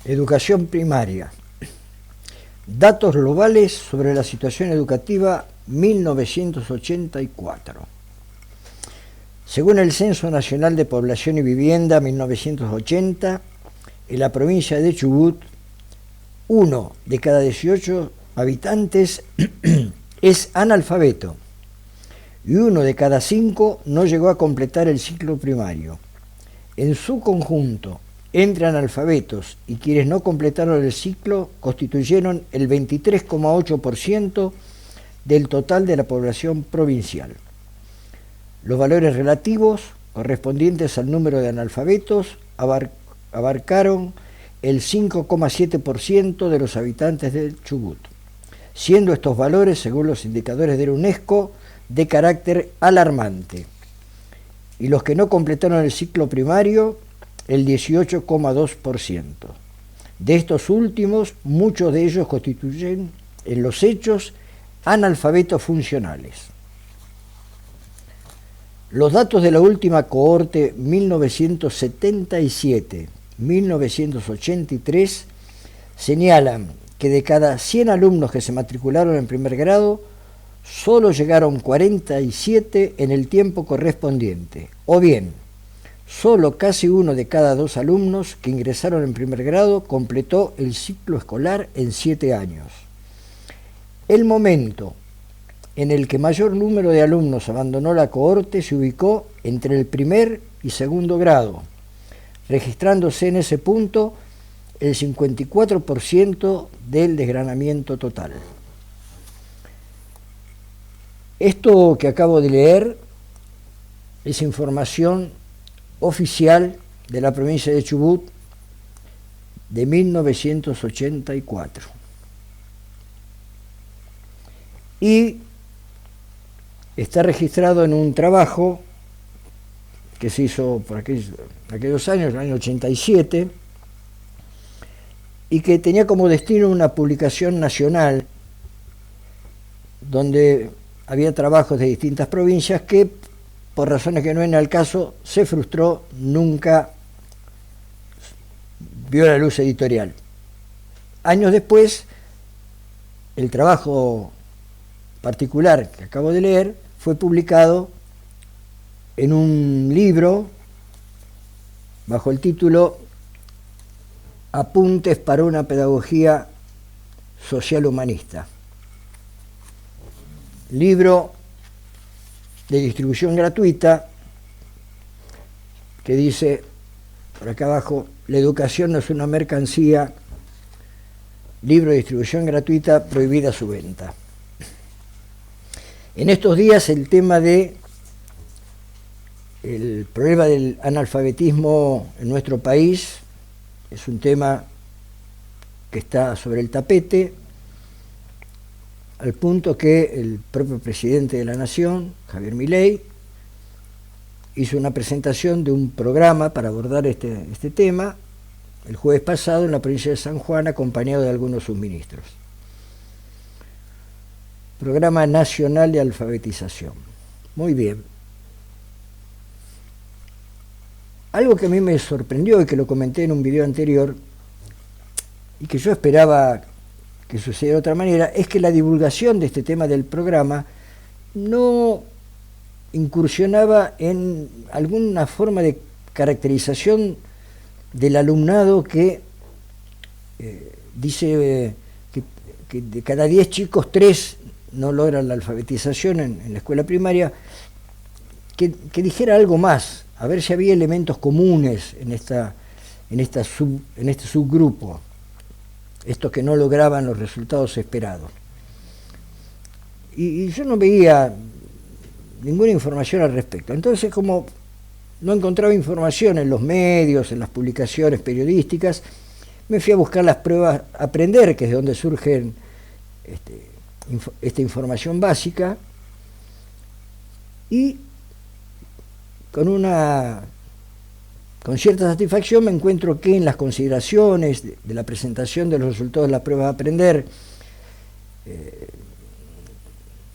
Educación primaria. Datos globales sobre la situación educativa 1984. Según el Censo Nacional de Población y Vivienda 1980, en la provincia de Chubut, 1 de cada 18 habitantes es analfabeto y 1 de cada 5 no llegó a completar el ciclo primario. En su conjunto, entre analfabetos y quienes no completaron el ciclo constituyeron el 23,8% del total de la población provincial. Los valores relativos correspondientes al número de analfabetos abarcaron el 5,7% de los habitantes del Chubut, siendo estos valores, según los indicadores de la UNESCO, de carácter alarmante. Y los que no completaron el ciclo primario, el 18,2%. De estos últimos, muchos de ellos constituyen, en los hechos, analfabetos funcionales. Los datos de la última cohorte 1977-1983 señalan que de cada 100 alumnos que se matricularon en primer grado, solo llegaron 47 en el tiempo correspondiente, o bien, solo casi 1 de cada 2 alumnos que ingresaron en primer grado completó el ciclo escolar en 7 años. El momento en el que mayor número de alumnos abandonó la cohorte se ubicó entre el primer y segundo grado, registrándose en ese punto el 54% del desgranamiento total. Esto que acabo de leer es información oficial de la provincia de Chubut de 1984. Y está registrado en un trabajo que se hizo por aquellos años, el año 87, y que tenía como destino una publicación nacional donde había trabajos de distintas provincias que, por razones que no vienen al caso, se frustró, nunca vio la luz editorial. Años después, el trabajo particular que acabo de leer fue publicado en un libro bajo el título Apuntes para una pedagogía social humanista. Libro de distribución gratuita que dice, por acá abajo, la educación no es una mercancía, libro de distribución gratuita, prohibida su venta. En estos días el tema de el problema del analfabetismo en nuestro país es un tema que está sobre el tapete, al punto que el propio presidente de la Nación, Javier Milei, hizo una presentación de un programa para abordar este tema el jueves pasado en la provincia de San Juan, acompañado de algunos subministros. Programa Nacional de Alfabetización. Muy bien. Algo que a mí me sorprendió y que lo comenté en un video anterior y que yo esperaba que sucediera de otra manera, es que la divulgación de este tema del programa no incursionaba en alguna forma de caracterización del alumnado que dice que de cada 10 chicos, 3 no logran la alfabetización en la escuela primaria, que dijera algo más, a ver si había elementos comunes en este subgrupo, estos que no lograban los resultados esperados. Y yo no veía ninguna información al respecto. Entonces, como no encontraba información en los medios, en las publicaciones periodísticas, me fui a buscar las pruebas Aprender, que es de donde surge esta información básica, y con cierta satisfacción me encuentro que en las consideraciones de la presentación de los resultados de la prueba Aprender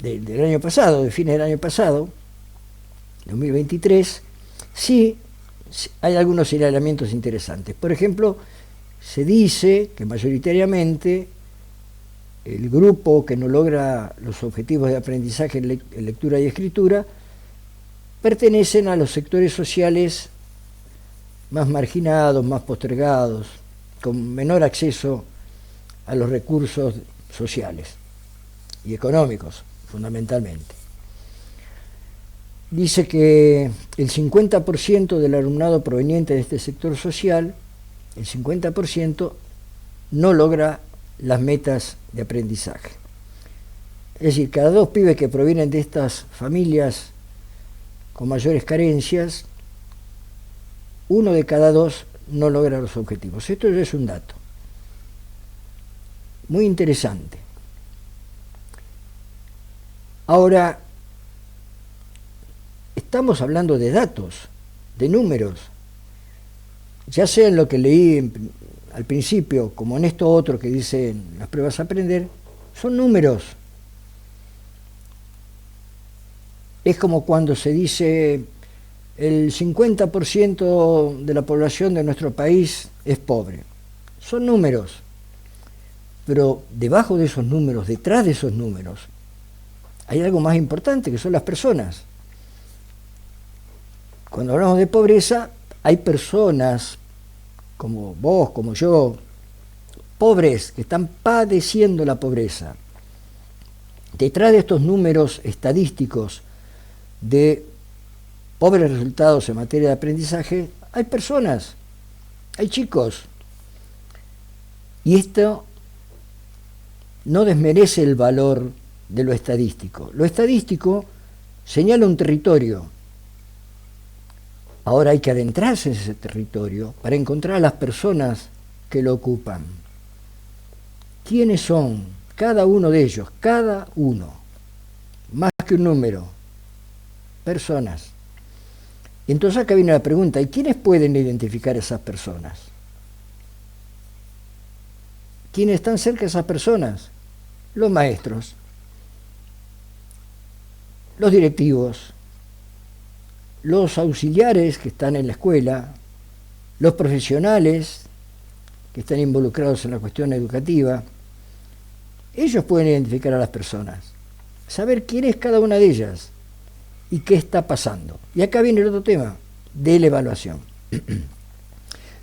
del año pasado, de fines del año pasado, 2023, sí hay algunos señalamientos interesantes. Por ejemplo, se dice que mayoritariamente el grupo que no logra los objetivos de aprendizaje en lectura y escritura pertenecen a los sectores sociales más marginados, más postergados, con menor acceso a los recursos sociales y económicos, fundamentalmente. Dice que el 50% del alumnado proveniente de este sector social, el 50% no logra las metas de aprendizaje. Es decir, cada 2 pibes que provienen de estas familias con mayores carencias, 1 de cada 2 no logra los objetivos. Esto ya es un dato muy interesante. Ahora, estamos hablando de datos, de números, ya sea en lo que leí al principio, como en esto otro que dicen las pruebas a aprender, son números. Es como cuando se dice el 50% de la población de nuestro país es pobre. Son números. Pero debajo de esos números, detrás de esos números, hay algo más importante, que son las personas. Cuando hablamos de pobreza, hay personas como vos, como yo, pobres, que están padeciendo la pobreza. Detrás de estos números estadísticos de pobres resultados en materia de aprendizaje, hay personas, hay chicos. Y esto no desmerece el valor de lo estadístico. Lo estadístico señala un territorio. Ahora hay que adentrarse en ese territorio para encontrar a las personas que lo ocupan. ¿Quiénes son? Cada uno de ellos, cada uno. Más que un número. Personas. Y entonces acá viene la pregunta, ¿y quiénes pueden identificar a esas personas? ¿Quiénes están cerca de esas personas? Los maestros, los directivos, los auxiliares que están en la escuela, los profesionales que están involucrados en la cuestión educativa. Ellos pueden identificar a las personas, saber quién es cada una de ellas y qué está pasando. Y acá viene el otro tema, de la evaluación.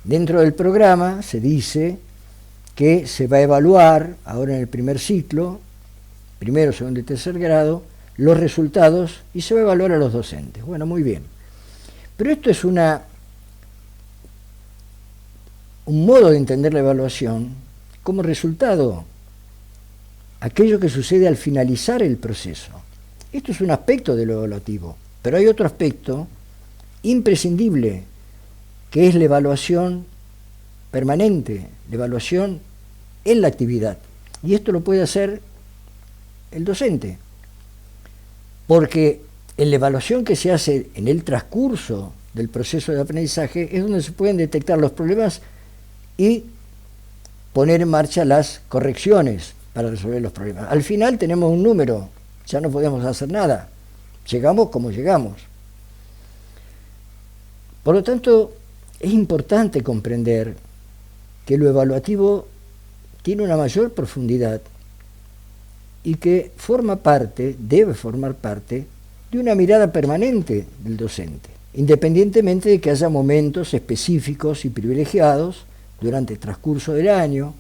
Dentro del programa se dice que se va a evaluar, ahora en el primer ciclo, primero, segundo y tercer grado, los resultados y se va a evaluar a los docentes. Bueno, muy bien. Pero esto es un modo de entender la evaluación como resultado, aquello que sucede al finalizar el proceso. Esto es un aspecto de lo evaluativo, pero hay otro aspecto imprescindible, que es la evaluación permanente, la evaluación en la actividad. Y esto lo puede hacer el docente, porque en la evaluación que se hace en el transcurso del proceso de aprendizaje es donde se pueden detectar los problemas y poner en marcha las correcciones para resolver los problemas. Al final tenemos un número, ya no podemos hacer nada, llegamos como llegamos. Por lo tanto, es importante comprender que lo evaluativo tiene una mayor profundidad y que forma parte, debe formar parte, de una mirada permanente del docente, independientemente de que haya momentos específicos y privilegiados durante el transcurso del año,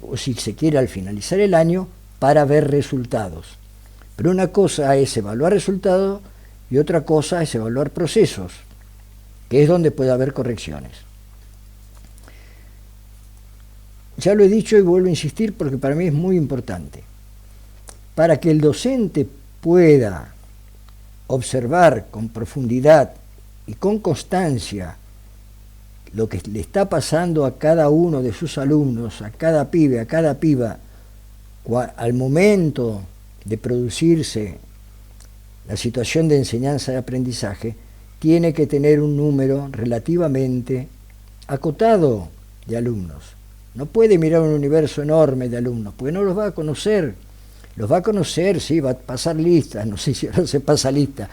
o si se quiere al finalizar el año, para ver resultados. Pero una cosa es evaluar resultados y otra cosa es evaluar procesos, que es donde puede haber correcciones. Ya lo he dicho y vuelvo a insistir porque para mí es muy importante. Para que el docente pueda observar con profundidad y con constancia lo que le está pasando a cada uno de sus alumnos, a cada pibe, a cada piba, al momento de producirse la situación de enseñanza y aprendizaje, tiene que tener un número relativamente acotado de alumnos. No puede mirar un universo enorme de alumnos, porque no los va a conocer. Los va a conocer, sí, va a pasar lista, no sé si ahora se pasa lista,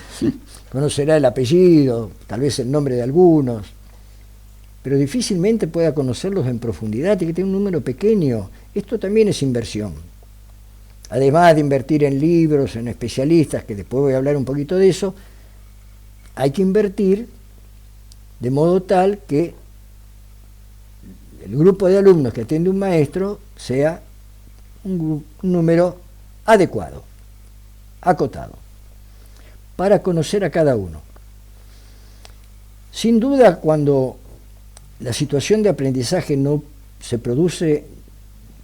conocerá el apellido, tal vez el nombre de algunos, pero difícilmente pueda conocerlos en profundidad, tiene que tener un número pequeño. Esto también es inversión. Además de invertir en libros, en especialistas, que después voy a hablar un poquito de eso, hay que invertir de modo tal que el grupo de alumnos que atiende un maestro sea un número adecuado, acotado, para conocer a cada uno. Sin duda, cuando la situación de aprendizaje no se produce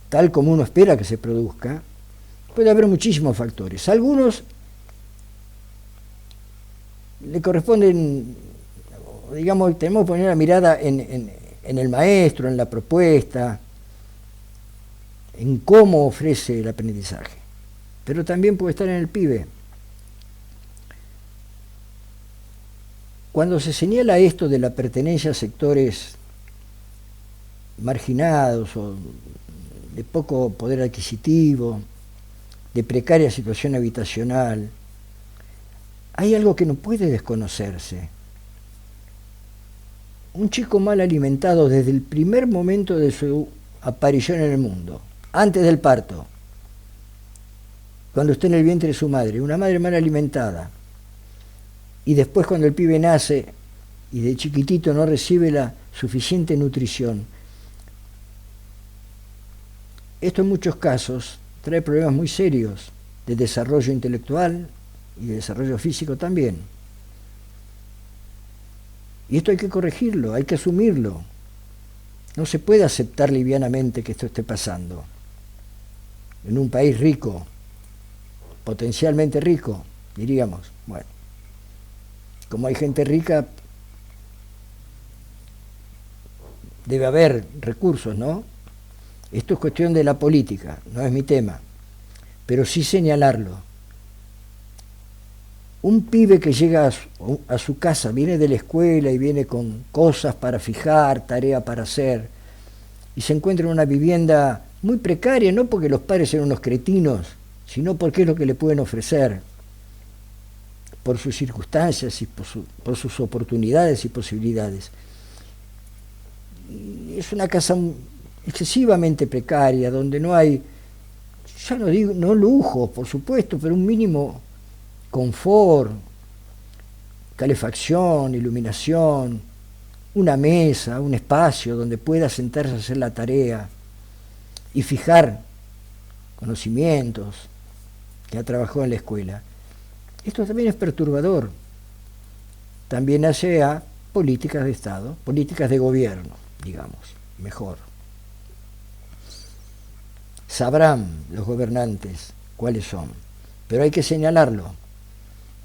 tal como uno espera que se produzca, puede haber muchísimos factores. Algunos le corresponden, digamos, tenemos que poner la mirada en el maestro, en la propuesta, en cómo ofrece el aprendizaje. Pero también puede estar en el pibe. Cuando se señala esto de la pertenencia a sectores marginados o de poco poder adquisitivo, de precaria situación habitacional, hay algo que no puede desconocerse. Un chico mal alimentado desde el primer momento de su aparición en el mundo, antes del parto, cuando está en el vientre de su madre, una madre mal alimentada, y después cuando el pibe nace y de chiquitito no recibe la suficiente nutrición, esto en muchos casos trae problemas muy serios de desarrollo intelectual y de desarrollo físico también. Y esto hay que corregirlo, hay que asumirlo. No se puede aceptar livianamente que esto esté pasando. En un país rico, potencialmente rico, diríamos, bueno, como hay gente rica, debe haber recursos, ¿no? Esto es cuestión de la política, no es mi tema, pero sí señalarlo. Un pibe que llega a su casa, viene de la escuela y viene con cosas para fijar, tarea para hacer, y se encuentra en una vivienda muy precaria, no porque los padres sean unos cretinos, sino porque es lo que le pueden ofrecer, por sus circunstancias y por sus oportunidades y posibilidades. Es una casa excesivamente precaria, donde no hay, ya no digo, no lujos, por supuesto, pero un mínimo confort, calefacción, iluminación, una mesa, un espacio donde pueda sentarse a hacer la tarea y fijar conocimientos que ha trabajado en la escuela. Esto también es perturbador. También hace a políticas de Estado, políticas de gobierno, digamos, mejor. Sabrán los gobernantes cuáles son, pero hay que señalarlo,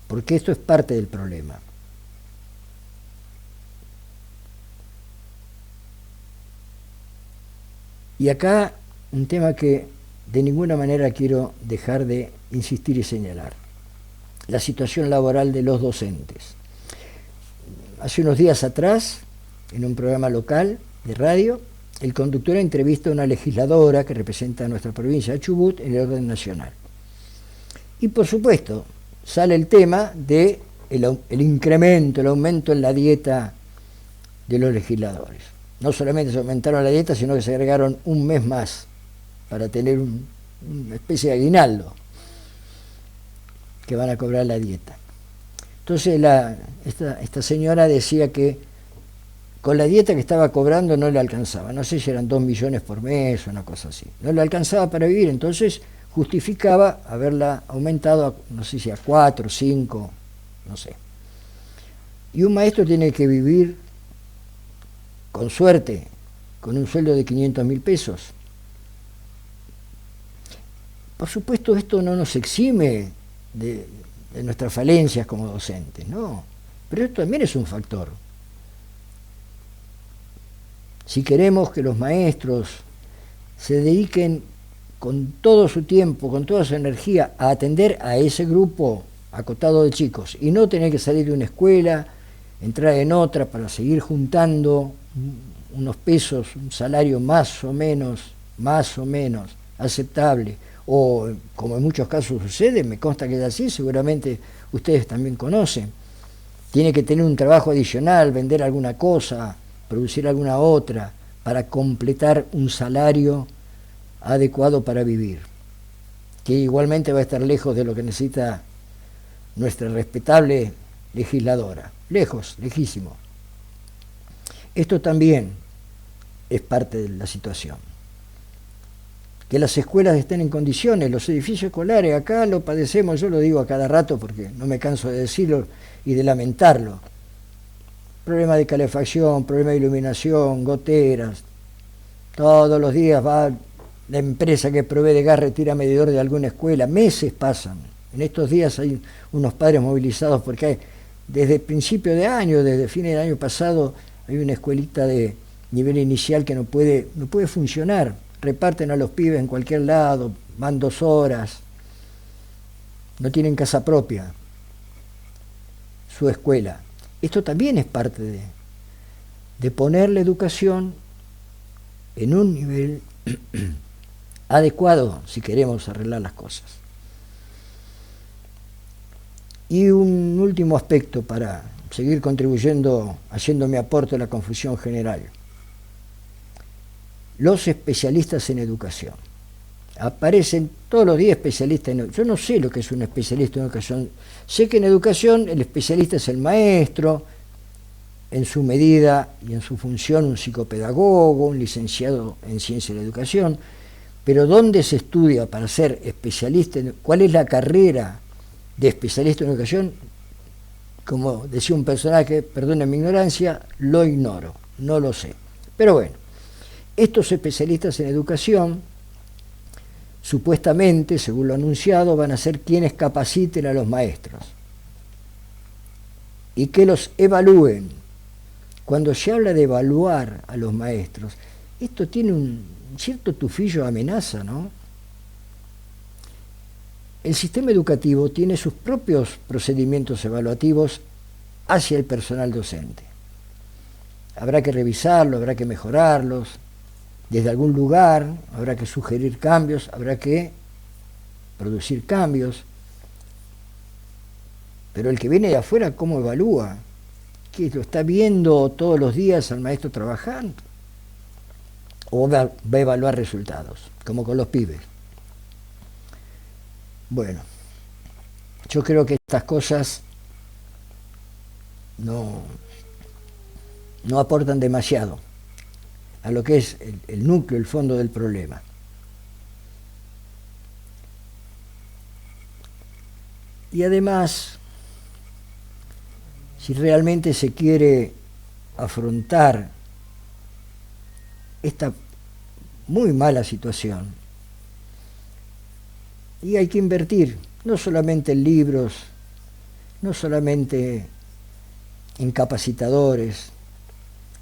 porque esto es parte del problema. Y acá un tema que de ninguna manera quiero dejar de insistir y señalar: la situación laboral de los docentes. Hace unos días atrás, en un programa local de radio, el conductor entrevista a una legisladora que representa a nuestra provincia de Chubut en el orden nacional. Y por supuesto, sale el tema de el incremento, el aumento en la dieta de los legisladores. No solamente se aumentaron la dieta, sino que se agregaron un mes más para tener una especie de aguinaldo que van a cobrar la dieta. Entonces esta señora decía que con la dieta que estaba cobrando no le alcanzaba, no sé si eran 2 millones por mes o una cosa así, no le alcanzaba para vivir, entonces justificaba haberla aumentado a, no sé si a 4, 5, no sé. Y un maestro tiene que vivir, con suerte, con un sueldo de 500.000 pesos. Por supuesto, esto no nos exime de nuestras falencias como docentes, no, pero esto también es un factor. Si queremos que los maestros se dediquen con todo su tiempo, con toda su energía a atender a ese grupo acotado de chicos y no tener que salir de una escuela, entrar en otra para seguir juntando unos pesos, un salario más o menos aceptable, o como en muchos casos sucede, me consta que es así, seguramente ustedes también conocen, tiene que tener un trabajo adicional, vender alguna cosa producir alguna otra para completar un salario adecuado para vivir, que igualmente va a estar lejos de lo que necesita nuestra respetable legisladora, lejos, lejísimo. Esto también es parte de la situación. Que las escuelas estén en condiciones, los edificios escolares, acá lo padecemos, yo lo digo a cada rato porque no me canso de decirlo y de lamentarlo. Problema de calefacción, problema de iluminación, goteras. Todos los días va la empresa que provee de gas, retira medidor de alguna escuela, meses pasan. En estos días hay unos padres movilizados porque hay, desde principio de año, desde fines del año pasado, hay una escuelita de nivel inicial que no puede funcionar. Reparten a los pibes en cualquier lado, van 2 horas, no tienen casa propia, su escuela. Esto también es parte de poner la educación en un nivel adecuado si queremos arreglar las cosas. Y un último aspecto para seguir contribuyendo, haciendo mi aporte a la confusión general. Los especialistas en educación. Aparecen todos los días especialistas en educación. Yo no sé lo que es un especialista en educación. Sé que en educación el especialista es el maestro, en su medida y en su función un psicopedagogo, un licenciado en ciencia de la educación, pero ¿dónde se estudia para ser especialista? ¿Cuál es la carrera de especialista en educación? Como decía un personaje, perdone mi ignorancia, lo ignoro, no lo sé. Pero bueno, estos especialistas en educación, supuestamente, según lo anunciado, van a ser quienes capaciten a los maestros y que los evalúen. Cuando se habla de evaluar a los maestros, esto tiene un cierto tufillo de amenaza, ¿no? El sistema educativo tiene sus propios procedimientos evaluativos hacia el personal docente. Habrá que revisarlo, habrá que mejorarlos. Desde algún lugar habrá que sugerir cambios, habrá que producir cambios. Pero el que viene de afuera, ¿cómo evalúa? ¿Qué, lo está viendo todos los días al maestro trabajando? ¿O va a evaluar resultados, como con los pibes? Bueno, yo creo que estas cosas no aportan demasiado a lo que es el núcleo, el fondo del problema. Y además, si realmente se quiere afrontar esta muy mala situación, y hay que invertir, no solamente en libros, no solamente en capacitadores,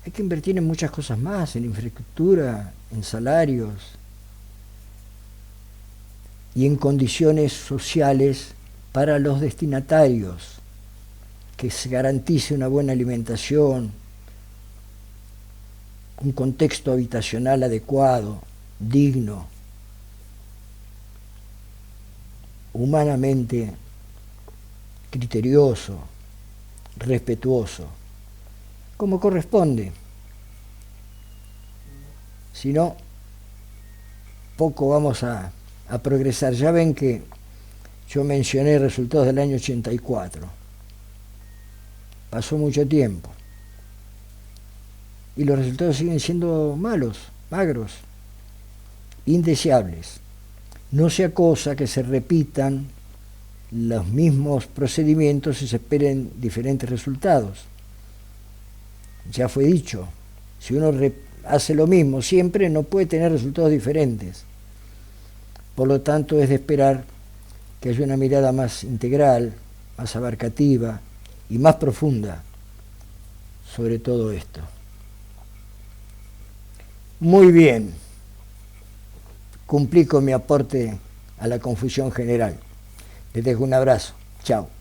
hay que invertir en muchas cosas más, en infraestructura, en salarios y en condiciones sociales para los destinatarios, que se garantice una buena alimentación, un contexto habitacional adecuado, digno, humanamente criterioso, respetuoso, como corresponde. Si no, poco vamos a progresar. Ya ven que yo mencioné resultados del año 84. Pasó mucho tiempo. Y los resultados siguen siendo malos, magros, indeseables. No sea cosa que se repitan los mismos procedimientos y se esperen diferentes resultados. Ya fue dicho, si uno hace lo mismo siempre, no puede tener resultados diferentes. Por lo tanto, es de esperar que haya una mirada más integral, más abarcativa y más profunda sobre todo esto. Muy bien, cumplí con mi aporte a la confusión general. Les dejo un abrazo. Chao.